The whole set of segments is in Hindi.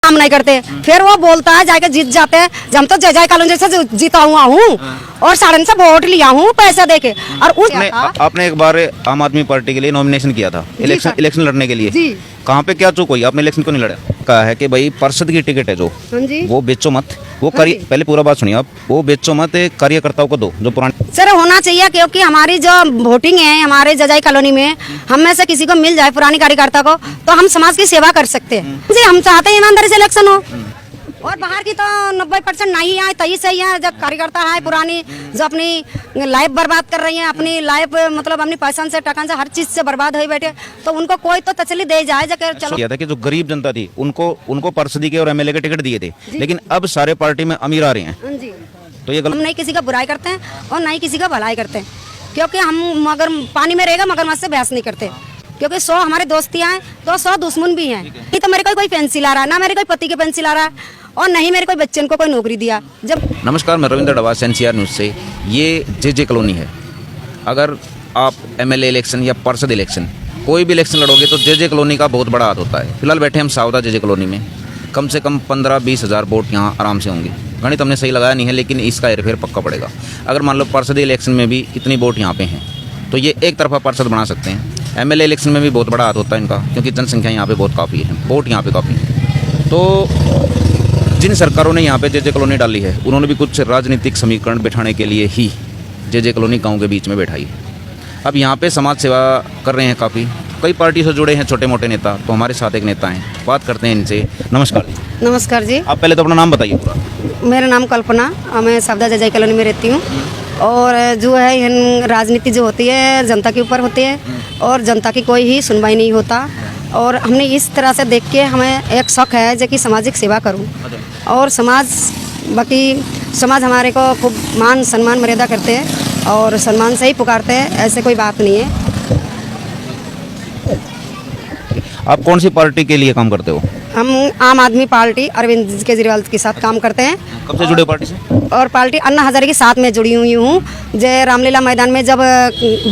काम नहीं करते, फिर वो बोलता है जाके जीत जाते हैं। हम तो जय कॉलोनी से जीता हुआ हूँ और साड़न से वोट लिया हूँ पैसा देके। और उस आपने एक बार आम आदमी पार्टी के लिए नॉमिनेशन किया था इलेक्शन लड़ने के लिए, कहाँ पे क्या चूक हुई? आपने इलेक्शन क्यों नहीं लड़ा? कहा है कि भाई पार्षद की टिकट है जो वो बेचो मत, वो पहले पूरा बात सुनिए आप, वो बेचो मत, कार्यकर्ताओं को दो जो पुराने। सर होना चाहिए, क्योंकि हमारी जो वोटिंग है हमारे जजाई कॉलोनी में, हम में से किसी को मिल जाए पुरानी कार्यकर्ता को तो हम समाज की सेवा कर सकते हैं जी। हम चाहते हैं ईमानदारी से इलेक्शन हो, और बाहर की तो 90% नहीं है, तई सही है। जब कार्यकर्ता है पुरानी जो अपनी लाइफ बर्बाद कर रही है, अपनी लाइफ मतलब अपनी पैसा से टका से हर चीज से बर्बाद हो बैठे, तो उनको कोई तो तसल्ली दे जाए जाकर। चलो किया था कि जो गरीब जनता थी उनको पार्षदी के और एमएलए के टिकट दिए थे, लेकिन अब सारे पार्टी में अमीर आ रहे हैं जी। तो ये हम नहीं किसी का बुराई करते हैं और नहीं किसी का भलाई करते हैं, क्योंकि हम अगर पानी में रहेगा मगरमच्छ से बहस नहीं करते, क्योंकि 100 हमारे दोस्तियां हैं तो 100 दुश्मन भी हैं। नहीं तो मेरे कोई पेंसिल आ रहा, ना मेरे कोई पति के पेंसिल आ रहा है, और नहीं मेरे कोई बच्चन को कोई नौकरी दिया। जब नमस्कार, मैं रविंद्र डवास, एनसीआर न्यूज़ से। ये जे कॉलोनी है। अगर आप एमएलए इलेक्शन या पार्षद इलेक्शन कोई भी इलेक्शन लड़ोगे तो जे कॉलोनी का बहुत बड़ा हाथ होता है। फिलहाल बैठे हम सावधा जे कॉलोनी में, कम से कम 15-20 हज़ार वोट यहाँ आराम से होंगे। गणित हमने सही लगाया नहीं है, लेकिन इसका हेरफेर पक्का पड़ेगा। अगर मान लो पार्षद इलेक्शन में भी इतनी वोट यहाँ पे हैं तो ये एक तरफा पार्षद बना सकते हैं। एमएलए इलेक्शन में भी बहुत बड़ा हाथ होता है इनका, क्योंकि जनसंख्या यहाँ पे बहुत काफ़ी है, वोट यहाँ पे काफ़ी है। तो जिन सरकारों ने यहाँ पे जे कॉलोनी डाली है उन्होंने भी कुछ राजनीतिक समीकरण बिठाने के लिए ही जे कॉलोनी गाँव के बीच में बैठाई है। अब यहाँ पे समाज सेवा कर रहे हैं काफ़ी, कई पार्टी से जुड़े हैं छोटे मोटे नेता, तो हमारे साथ एक नेता हैं, बात करते हैं इनसे। नमस्कार। नमस्कार जी। आप पहले तो अपना नाम बताइए पूरा। मेरा नाम कल्पना, मैं सावधा जजाई कॉलोनी में रहती हूँ। और जो है इन राजनीति जो होती है जनता के ऊपर होती है, और जनता की कोई ही सुनवाई नहीं होता। और हमने इस तरह से देख के हमें एक शौक है जो कि सामाजिक सेवा करूं, और बाकी समाज हमारे को खूब मान सम्मान मर्यादा करते हैं और सम्मान से ही पुकारते हैं, ऐसे कोई बात नहीं है। आप कौन सी पार्टी के लिए काम करते हो? हम आम आदमी पार्टी अरविंद केजरीवाल के साथ काम करते हैं। कब से जुड़े हो पार्टी से? और पार्टी अन्ना हजारे के साथ में जुड़ी हुई हूँ। जय रामलीला मैदान में जब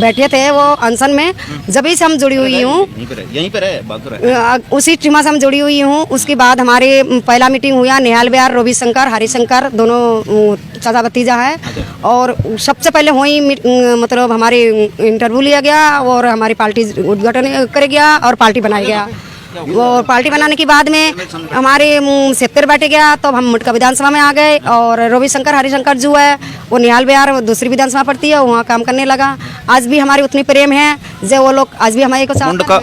बैठे थे वो अनशन में, जब ही से हम जुड़ी हुई हूँ। यहीं पर है, बात कर रहे हैं। उसी टीमा से हम जुड़ी हुई हूँ। उसके बाद हमारी पहला मीटिंग हुआ, निहाल बिहार रविशंकर हरिशंकर दोनों चाचा भतीजा है, और सबसे पहले हुई मतलब हमारी इंटरव्यू लिया गया और हमारी पार्टी उद्घाटन कर गया और पार्टी बनाया गया। वो पार्टी बनाने के बाद में हमारे क्षेत्र बैठ गया, तो हम मुटका विधानसभा में आ गए। और रविशंकर हरिशंकर जो है वो निहाल बिहार दूसरी विधानसभा पड़ती है, वहाँ काम करने लगा। आज भी हमारी उतनी प्रेम है जो वो लोग आज भी हमारे को।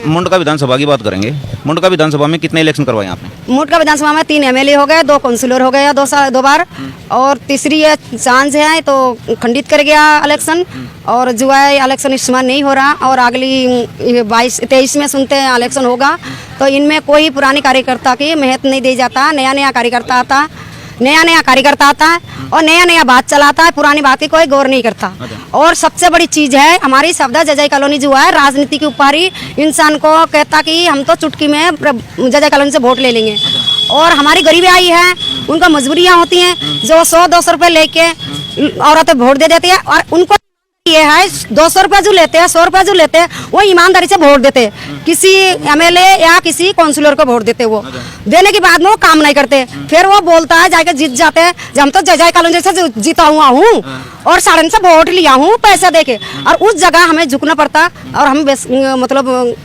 मुंडका विधानसभा की बात करेंगे। मुंडका विधानसभा में कितने इलेक्शन करवाए आपने? मुंडका विधानसभा में 3 एमएलए हो गए, 2 काउंसिलर हो गए 2 बार, और तीसरी ये चांस है तो खंडित कर गया इलेक्शन। और जो है इलेक्शन इस समय नहीं हो रहा, और अगली 22-23 में सुनते हैं इलेक्शन होगा। तो इनमें कोई पुरानी कार्यकर्ता की महत्व नहीं दी जाता। नया कार्यकर्ता आता, नया कार्यकर्ता आता है और नया बात चलाता है, पुरानी बात की कोई गौर नहीं करता। और सबसे बड़ी चीज है हमारी सावधा जजाई कॉलोनी जो है राजनीति के ऊपर ही इंसान को कहता कि हम तो चुटकी में जजाई कॉलोनी से वोट ले लेंगे। और हमारी गरीबी आई है, उनका मजबूरियां होती हैं, जो 100-200 रुपये लेके औरतें वोट दे देती है। और उनको ये है 200 रुपये जो लेते हैं, 100 रुपये जो लेते हैं, वो ईमानदारी से वोट देते हैं। किसी एमएलए या किसी काउंसिलर को वोट देते, वो देने के बाद में वो काम नहीं करते, फिर वो बोलता है जाके जीत जाते हैं। हम तो जजाई कॉलोनी से जीता हुआ हूँ और साड़न से वोट लिया हूँ पैसा देके, और उस जगह हमें झुकना पड़ता और हम मतलब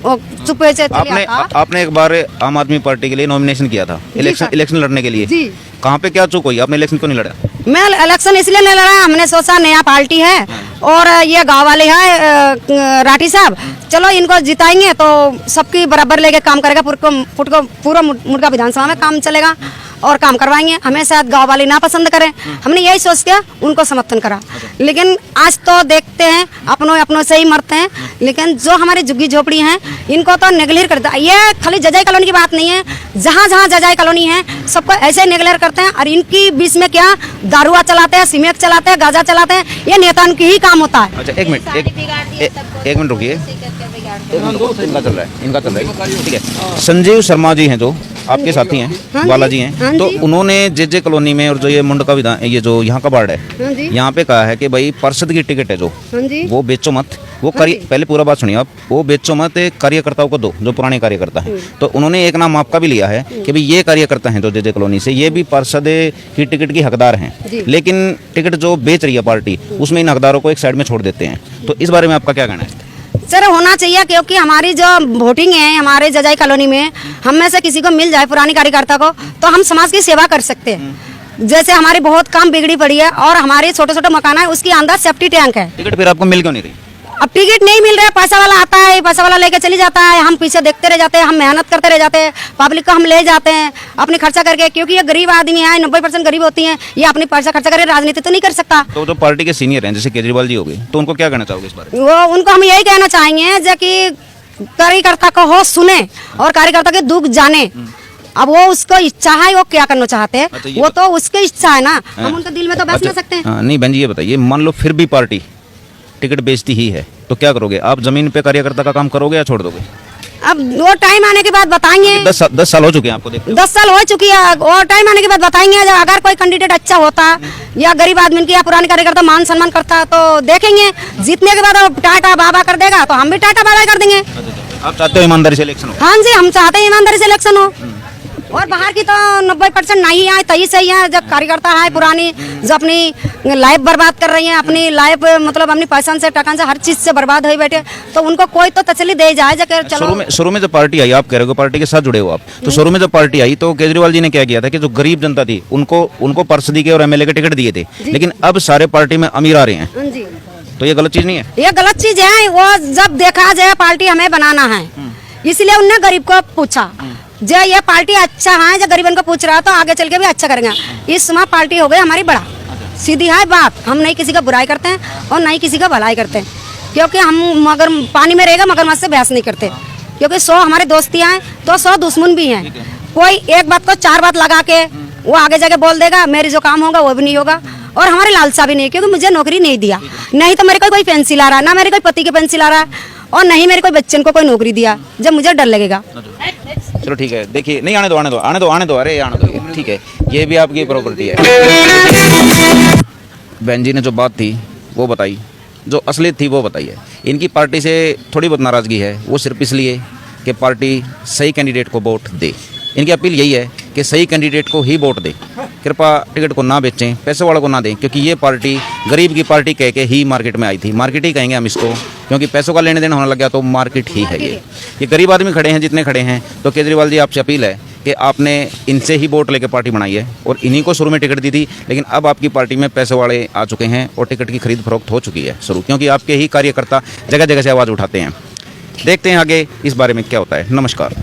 चुप से। आपने एक बार आम आदमी पार्टी के लिए नॉमिनेशन किया था इलेक्शन लड़ने के लिए, कहाँ पे क्या चूक हुई? आपने इलेक्शन क्यों नहीं लड़ा? मैं इलेक्शन इसलिए नहीं लड़ा, हमने सोचा नया पार्टी है और ये गांव वाले हैं राठी साहब, चलो इनको जिताएंगे तो सबकी बराबर लेके काम करेगा, पूरा मुंडका विधानसभा में काम चलेगा और काम करवाएंगे। हमें शायद गांव वाले ना पसंद करें, हमने यही सोच के उनको समर्थन करा। लेकिन आज तो देखते हैं अपनों से ही मरते हैं। लेकिन जो हमारी झुग्गी झोपड़ी हैं इनको तो नेगलेक्ट करता है। ये खाली जजाई कॉलोनी की बात नहीं है, जहाँ जजाई कॉलोनी है सबको ऐसे नेगलेक्ट करते हैं। और इनकी बीच में क्या दारुआ चलाते हैं, सिमेक चलाते हैं, गाजा चलाते हैं, ये नेताओं की ही काम होता है। अच्छा एक मिनट रुकिए, इनका चल रहा है ठीक है। संजीव शर्मा जी हैं जो आपके साथी हैं, बालाजी हैं, तो उन्होंने जे कॉलोनी में और जो ये मुंडका विधान ये जो यहाँ का वार्ड है, यहाँ पे कहा है कि भाई पार्षद की टिकट है जो वो बेचो मत, वो पहले पूरा बात सुनिए आप, वो बेचो मत, कार्यकर्ताओं को दो जो पुराने कार्यकर्ता हैं। तो उन्होंने एक नाम आपका भी लिया है कि भाई ये कार्यकर्ता हैं जो जे कॉलोनी से, ये भी पार्षद की टिकट की हकदार हैं, लेकिन टिकट जो बेच रही है पार्टी उसमें इन हकदारों को एक साइड में छोड़ देते हैं। तो इस बारे में आपका क्या कहना है? सर होना चाहिए, क्योंकि हमारी जो वोटिंग है हमारे जजाई कॉलोनी में, हम में से किसी को मिल जाए पुरानी कार्यकर्ता को, तो हम समाज की सेवा कर सकते हैं। जैसे हमारी बहुत काम बिगड़ी पड़ी है और हमारे छोटे छोटे मकान है, उसके अंदर सेफ्टी टैंक है। टिकट फिर आपको मिल क्यों नहीं रही? अब टिकट नहीं मिल रहा है, पैसा वाला आता है, पैसा वाला लेके चली जाता है, हम पीछे देखते रह जाते हैं, हम मेहनत करते रह जाते हैं, पब्लिक को हम ले जाते हैं अपने खर्चा करके, क्योंकि ये गरीब आदमी है, 90% गरीब होती हैं, ये अपनी पैसा खर्चा करके राजनीति तो नहीं कर सकता। तो जो पार्टी के सीनियर हैं जैसे केजरीवाल जी हो गए, तो उनको क्या कहना चाहोगे इस बारे में? वो उनको हम यही कहना चाहेंगे जो कि कार्यकर्ता को हो सुने और कार्यकर्ता के दुख जाने। अब वो उसको इच्छा है, वो क्या करना चाहते हैं, अच्छा, वो तो उसकी इच्छा है ना, हम उनके दिल में तो बैठ ना सकते हैं। नहीं बहन जी ये बताइए, मान लो फिर भी पार्टी टिकट बेचती ही है तो क्या करोगे आप? जमीन पे कार्यकर्ता का काम करोगे या छोड़ दोगे? अब वो टाइम आने के बाद बताएंगे। 10 साल हो चुके हैं आपको, देखते हो? 10 साल हो चुकी है, और टाइम आने के बाद बताएंगे। अगर कोई कैंडिडेट अच्छा होता या गरीब आदमी की या पुराने कार्यकर्ता मान सम्मान करता तो देखेंगे। जीतने के बाद वो टाटा बाबा कर देगा तो हम भी टाटा बाबा कर देंगे। आप चाहते हो ईमानदारी से इलेक्शन हो? हाँ जी, हम चाहते हैं ईमानदारी से इलेक्शन हो। और बाहर की तो 90% नहीं है, तही सही है। जब कार्यकर्ता है पुरानी जो अपनी लाइफ बर्बाद कर रही है, अपनी लाइफ मतलब अपनी पैसा से टका से हर चीज से बर्बाद हो बैठे, तो उनको कोई तो तसल्ली दे जाए जाकर चलो। शुरू में जब पार्टी आई, आप कह रहे हो पार्टी के साथ जुड़े हो आप, तो शुरू में जब पार्टी आई तो केजरीवाल जी ने क्या किया था कि जो गरीब जनता थी उनको पार्षदी के और एमएलए के टिकट दिए थे, लेकिन अब सारे पार्टी में अमीर आ रहे हैं। हाँ जी, तो ये गलत चीज नहीं है? ये गलत चीज है। वो जब देखा जाए पार्टी हमें बनाना है, इसलिए उनने गरीब को पूछा जो ये पार्टी अच्छा है, जो गरीबन को पूछ रहा तो आगे चल के भी अच्छा करेंगे। इस समय पार्टी हो गई हमारी बड़ा, सीधी है बात। हम नहीं किसी का बुराई करते हैं और नहीं किसी का भलाई करते हैं, क्योंकि हम मगर पानी में रहेगा मगरमच्छ से बहस नहीं करते, क्योंकि 100 हमारे दोस्तियाँ हैं तो 100 दुश्मन भी हैं। कोई एक बात को 4 बात लगा के वो आगे जाके बोल देगा, मेरी जो काम होगा वो भी नहीं होगा। और हमारे लालसा भी नहीं, क्योंकि मुझे नौकरी नहीं दिया, नहीं तो मेरे कोई पेंसिल आ रहा, ना मेरे कोई पति के पेंसिल आ रहा है, और नहीं मेरे कोई बच्चन को कोई नौकरी दिया, जब मुझे डर लगेगा। चलो ठीक है, देखिए नहीं आने दो, अरे आने दो, ठीक है, ये भी आपकी प्रॉपर्टी है। बहन जी ने जो बात थी वो बताई, जो असलियत थी वो बताई है। इनकी पार्टी से थोड़ी बहुत नाराज़गी है, वो सिर्फ इसलिए कि पार्टी सही कैंडिडेट को वोट दे। इनकी अपील यही है कि सही कैंडिडेट को ही वोट दे, कृपया टिकट को ना बेचें, पैसे वालों को ना दें, क्योंकि ये पार्टी गरीब की पार्टी कह के ही मार्केट में आई थी। मार्केट ही कहेंगे हम इसको, क्योंकि पैसों का लेने देन होने लग गया तो मार्केट ही है ये गरीब आदमी खड़े हैं जितने खड़े हैं। तो केजरीवाल जी आपसे अपील है कि आपने इनसे ही वोट लेकर पार्टी बनाई है और इन्हीं को शुरू में टिकट दी थी, लेकिन अब आपकी पार्टी में पैसे वाले आ चुके हैं और टिकट की खरीद फरोख्त हो चुकी है शुरू, क्योंकि आपके ही कार्यकर्ता जगह जगह से आवाज़ उठाते हैं। देखते हैं आगे इस बारे में क्या होता है। नमस्कार।